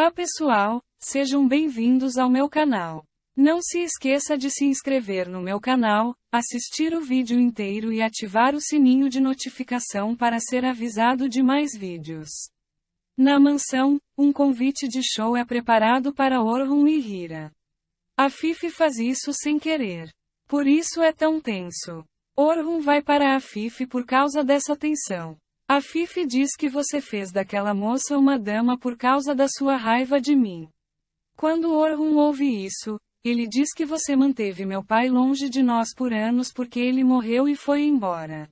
Olá pessoal, sejam bem-vindos ao meu canal. Não se esqueça de se inscrever no meu canal, assistir o vídeo inteiro e ativar o sininho de notificação para ser avisado de mais vídeos. Na mansão, um convite de show é preparado para Orhun e Hira. A Fifi faz isso sem querer. Por isso é tão tenso. Orhun vai para a Fifi por causa dessa tensão. A Fifi diz que você fez daquela moça uma dama por causa da sua raiva de mim. Quando Orhun ouve isso, ele diz que você manteve meu pai longe de nós por anos porque ele morreu e foi embora.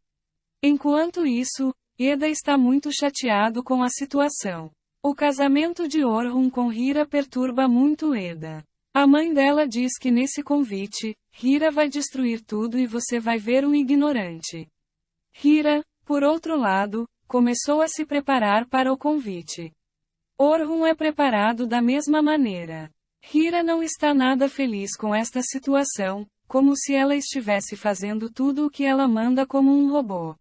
Enquanto isso, Eda está muito chateado com a situação. O casamento de Orhun com Hira perturba muito Eda. A mãe dela diz que nesse convite, Hira vai destruir tudo e você vai ver um ignorante. Hira, por outro lado, começou a se preparar para o convite. Orhun é preparado da mesma maneira. Hira não está nada feliz com esta situação, como se ela estivesse fazendo tudo o que ela manda como um robô.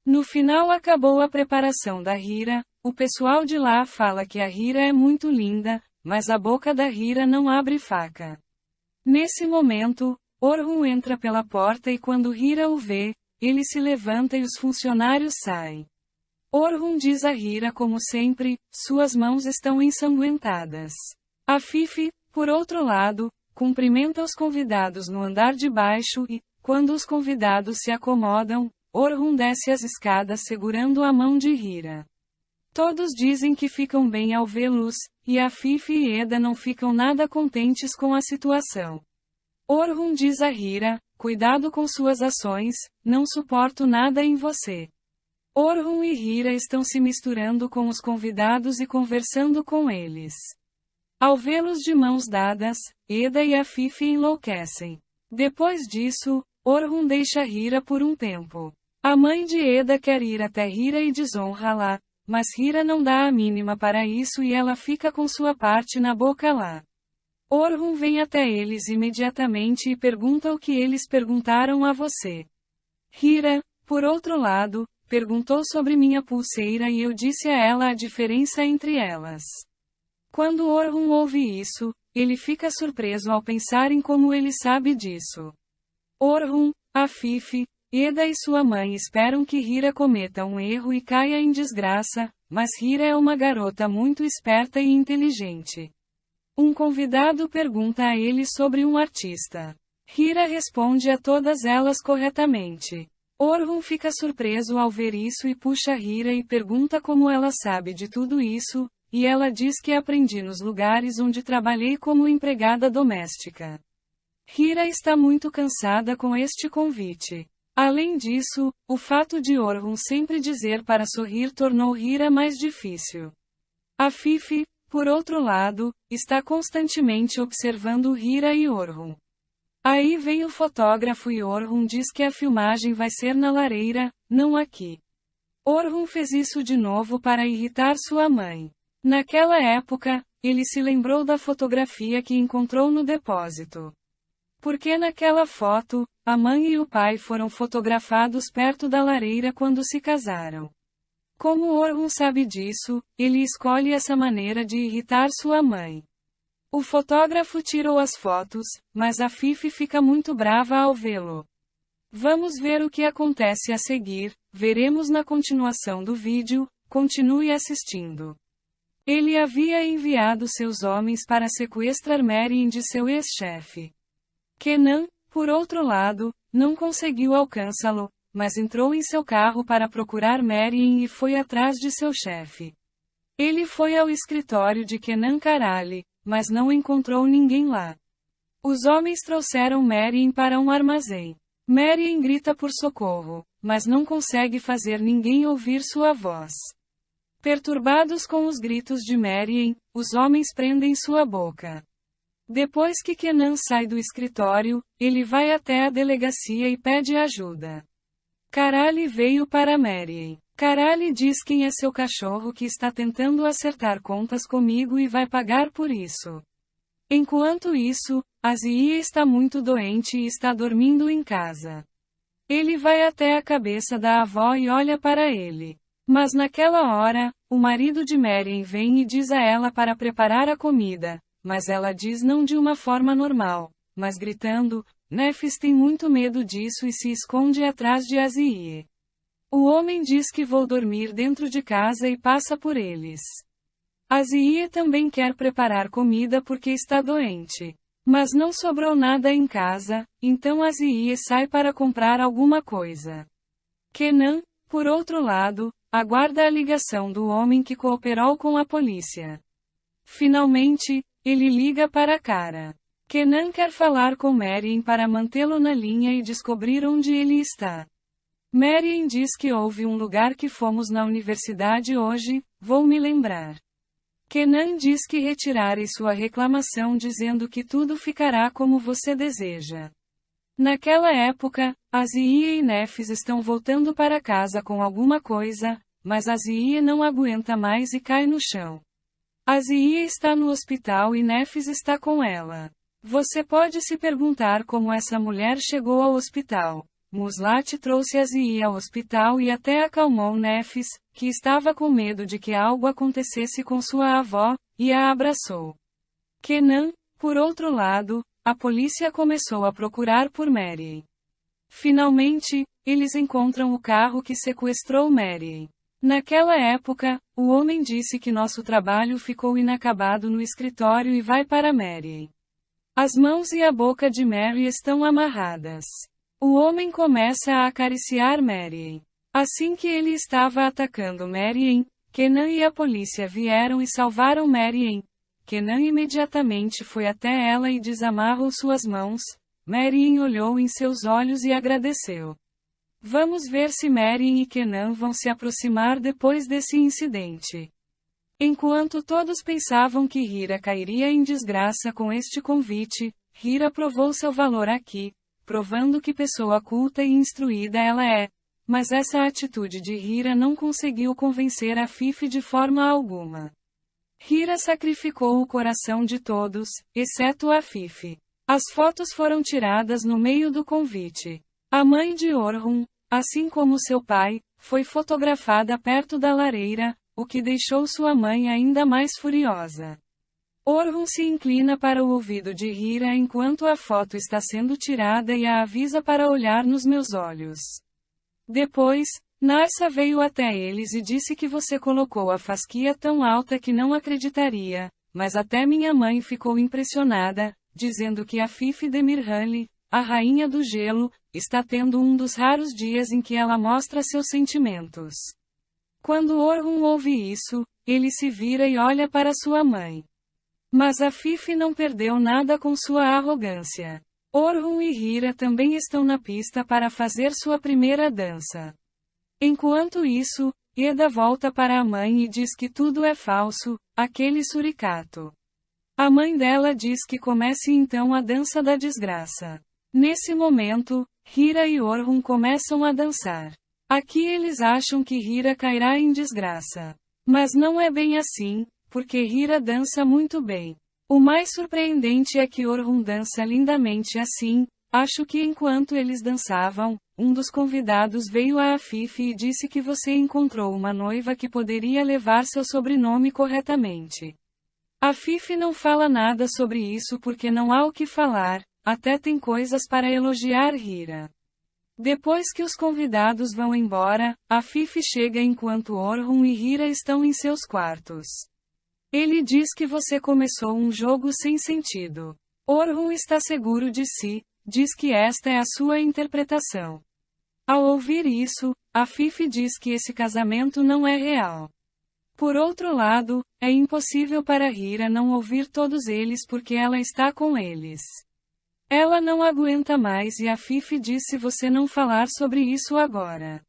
No final acabou a preparação da Hira, o pessoal de lá fala que a Hira é muito linda, mas a boca da Hira não abre faca. Nesse momento, Orhun entra pela porta e quando Hira o vê, ele se levanta e os funcionários saem. Orhun diz a Hira como sempre, suas mãos estão ensanguentadas. A Fifi, por outro lado, cumprimenta os convidados no andar de baixo e, quando os convidados se acomodam, Orhun desce as escadas segurando a mão de Hira. Todos dizem que ficam bem ao vê-los, e a Fifi e Eda não ficam nada contentes com a situação. Orhun diz a Hira, cuidado com suas ações, não suporto nada em você. Orhun e Hira estão se misturando com os convidados e conversando com eles. Ao vê-los de mãos dadas, Eda e a Fifi enlouquecem. Depois disso, Orhun deixa Hira por um tempo. A mãe de Eda quer ir até Hira e desonra-la, mas Hira não dá a mínima para isso e ela fica com sua parte na boca lá. Orhun vem até eles imediatamente e pergunta o que eles perguntaram a você. Hira, por outro lado, perguntou sobre minha pulseira e eu disse a ela a diferença entre elas. Quando Orhun ouve isso, ele fica surpreso ao pensar em como ele sabe disso. Orhun, a Fifi, Eda e sua mãe esperam que Hira cometa um erro e caia em desgraça, mas Hira é uma garota muito esperta e inteligente. Um convidado pergunta a ele sobre um artista. Hira responde a todas elas corretamente. Orhun fica surpreso ao ver isso e puxa Hira e pergunta como ela sabe de tudo isso, e ela diz que aprendi nos lugares onde trabalhei como empregada doméstica. Hira está muito cansada com este convite. Além disso, o fato de Orhun sempre dizer para sorrir tornou Hira mais difícil. A Fifi, por outro lado, está constantemente observando Hira e Orhun. Aí vem o fotógrafo e Orhun diz que a filmagem vai ser na lareira, não aqui. Orhun fez isso de novo para irritar sua mãe. Naquela época, ele se lembrou da fotografia que encontrou no depósito. Porque naquela foto, a mãe e o pai foram fotografados perto da lareira quando se casaram. Como Orhun sabe disso, ele escolhe essa maneira de irritar sua mãe. O fotógrafo tirou as fotos, mas a Fifi fica muito brava ao vê-lo. Vamos ver o que acontece a seguir, veremos na continuação do vídeo, continue assistindo. Ele havia enviado seus homens para sequestrar Marian de seu ex-chefe. Kenan, por outro lado, não conseguiu alcançá-lo, mas entrou em seu carro para procurar Marian e foi atrás de seu chefe. Ele foi ao escritório de Kenan Karali, mas não encontrou ninguém lá. Os homens trouxeram Marian para um armazém. Marian grita por socorro, mas não consegue fazer ninguém ouvir sua voz. Perturbados com os gritos de Marian, os homens prendem sua boca. Depois que Kenan sai do escritório, ele vai até a delegacia e pede ajuda. Karali veio para Marian. Karali diz quem é seu cachorro que está tentando acertar contas comigo e vai pagar por isso. Enquanto isso, Azia está muito doente e está dormindo em casa. Ele vai até a cabeça da avó e olha para ele. Mas naquela hora, o marido de Marian vem e diz a ela para preparar a comida, mas ela diz não de uma forma normal, mas gritando. Nefis tem muito medo disso e se esconde atrás de Azie. O homem diz que vou dormir dentro de casa e passa por eles. Azie também quer preparar comida porque está doente. Mas não sobrou nada em casa, então Azie sai para comprar alguma coisa. Kenan, por outro lado, aguarda a ligação do homem que cooperou com a polícia. Finalmente, ele liga para Kara. Kenan quer falar com Marian para mantê-lo na linha e descobrir onde ele está. Marian diz que houve um lugar que fomos na universidade hoje, vou me lembrar. Kenan diz que retirarei sua reclamação dizendo que tudo ficará como você deseja. Naquela época, Azie e Nefis estão voltando para casa com alguma coisa, mas Azie não aguenta mais e cai no chão. Azie está no hospital e Nefis está com ela. Você pode se perguntar como essa mulher chegou ao hospital. Muslat trouxe Azie ao hospital e até acalmou Nefis, que estava com medo de que algo acontecesse com sua avó, e a abraçou. Kenan, por outro lado, a polícia começou a procurar por Marian. Finalmente, eles encontram o carro que sequestrou Marian. Naquela época, o homem disse que nosso trabalho ficou inacabado no escritório e vai para Marian. As mãos e a boca de Mary estão amarradas. O homem começa a acariciar Marian. Assim que ele estava atacando Marian, Kenan e a polícia vieram e salvaram Marian. Kenan imediatamente foi até ela e desamarrou suas mãos. Marian olhou em seus olhos e agradeceu. Vamos ver se Marian e Kenan vão se aproximar depois desse incidente. Enquanto todos pensavam que Hira cairia em desgraça com este convite, Hira provou seu valor aqui, provando que pessoa culta e instruída ela é. Mas essa atitude de Hira não conseguiu convencer a Fifi de forma alguma. Hira sacrificou o coração de todos, exceto a Fifi. As fotos foram tiradas no meio do convite. A mãe de Orhun, assim como seu pai, foi fotografada perto da lareira, o que deixou sua mãe ainda mais furiosa. Orhun se inclina para o ouvido de Hira enquanto a foto está sendo tirada e a avisa para olhar nos meus olhos. Depois, Narsa veio até eles e disse que você colocou a fasquia tão alta que não acreditaria, mas até minha mãe ficou impressionada, dizendo que a Fifi Demirhanli, a rainha do gelo, está tendo um dos raros dias em que ela mostra seus sentimentos. Quando Orhun ouve isso, ele se vira e olha para sua mãe. Mas a Fifi não perdeu nada com sua arrogância. Orhun e Hira também estão na pista para fazer sua primeira dança. Enquanto isso, Eda volta para a mãe e diz que tudo é falso, aquele suricato. A mãe dela diz que comece então a dança da desgraça. Nesse momento, Hira e Orhun começam a dançar. Aqui eles acham que Hira cairá em desgraça. Mas não é bem assim, porque Hira dança muito bem. O mais surpreendente é que Orhun dança lindamente assim. Acho que enquanto eles dançavam, um dos convidados veio a Fifi e disse que você encontrou uma noiva que poderia levar seu sobrenome corretamente. A Fifi não fala nada sobre isso porque não há o que falar, até tem coisas para elogiar Hira. Depois que os convidados vão embora, a Fifi chega enquanto Orhun e Hira estão em seus quartos. Ele diz que você começou um jogo sem sentido. Orhun está seguro de si, diz que esta é a sua interpretação. Ao ouvir isso, a Fifi diz que esse casamento não é real. Por outro lado, é impossível para Hira não ouvir todos eles porque ela está com eles. Ela não aguenta mais e a Fifi diz se você não falar sobre isso agora.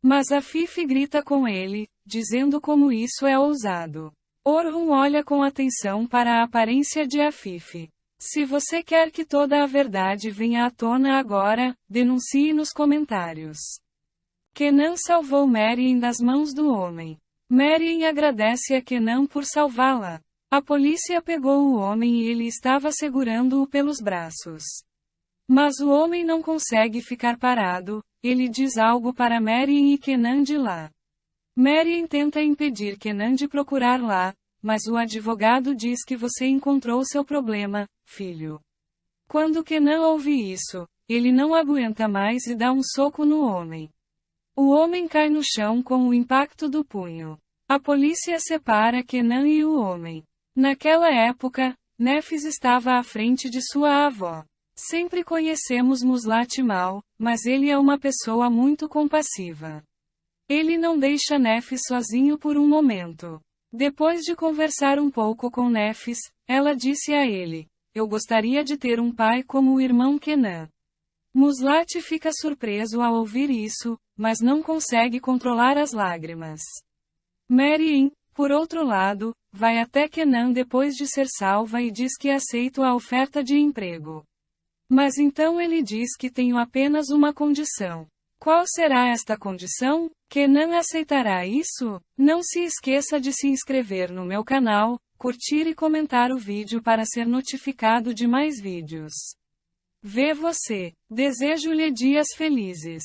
Mas a Fifi grita com ele, dizendo como isso é ousado. Orhun olha com atenção para a aparência de Afife. Se você quer que toda a verdade venha à tona agora, denuncie nos comentários. Kenan salvou Marian das mãos do homem. Marian agradece a Kenan por salvá-la. A polícia pegou o homem e ele estava segurando-o pelos braços. Mas o homem não consegue ficar parado, ele diz algo para Marian e Kenan de lá. Marian tenta impedir Kenan de procurar lá, mas o advogado diz que você encontrou seu problema, filho. Quando Kenan ouve isso, ele não aguenta mais e dá um soco no homem. O homem cai no chão com o impacto do punho. A polícia separa Kenan e o homem. Naquela época, Nefis estava à frente de sua avó. Sempre conhecemos Muslat mal, mas ele é uma pessoa muito compassiva. Ele não deixa Nefis sozinho por um momento. Depois de conversar um pouco com Nefis, ela disse a ele: "Eu gostaria de ter um pai como o irmão Kenan." Muslat fica surpreso ao ouvir isso, mas não consegue controlar as lágrimas. Marian, por outro lado, vai até Kenan depois de ser salva e diz que aceita a oferta de emprego. Mas então ele diz que tem apenas uma condição. Qual será esta condição? Kenan aceitará isso? Não se esqueça de se inscrever no meu canal, curtir e comentar o vídeo para ser notificado de mais vídeos. Vê você. Desejo-lhe dias felizes.